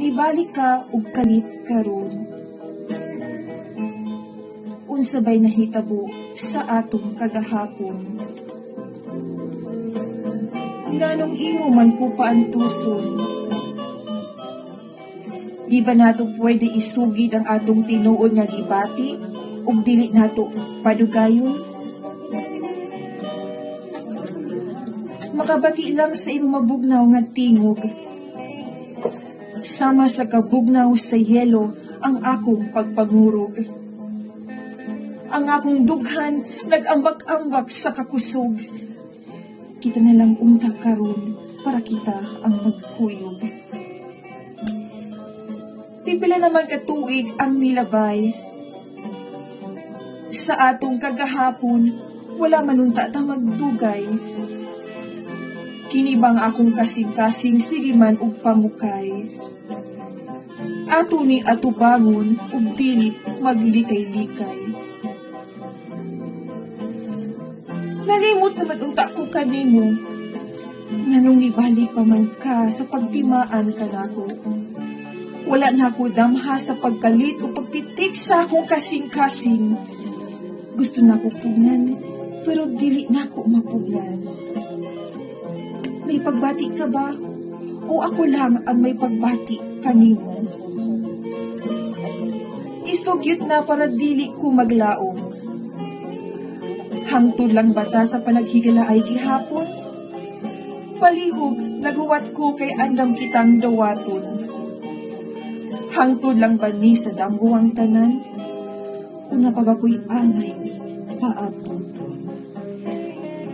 nibalik ka ug kalit karon. Unsabay nahitabo sa atong kagahapon. Nganong imo man ko paantuson. Di ba nato pwede isugid ang atong tinuod nga gibati ug dili nato padugayon? Makabati lang sa imong mabugnaw nga tingog. Sama sa kabugnaw sa yelo ang akong pagpangurog. Ang akong dughan nag-ambak-ambak sa kakusog. Kita na lang unta karon para kita ang magkuyog. Pipila naman katuig ang nilabay. Sa atong kagahapon, wala manunta ta magdugay. Kinibang akong kasing-kasing sige man ug pamukay. Ato ni atubangon ug dili maglikay-likay. Nalimot naman unta ko kanimo. Nganong nibalik pa man ka sa pagtimaan kanako. Wala na ako damha sa pagkalit o pagpitik sa akong kasing-kasing. Gusto na ko pugan, pero dili na ako mapugan. May pagbati ka ba? O ako lang ang may pagbati kanimo? Isugyot na para dili ko maglaom. Hangtod lang bata sa panaghigala ay gihapon? Palihog, naguwat ko kay andam kitang dawaton. Hangtod lang ba ni sa damgo ang tanan? Una pa ba ko'y angay, paab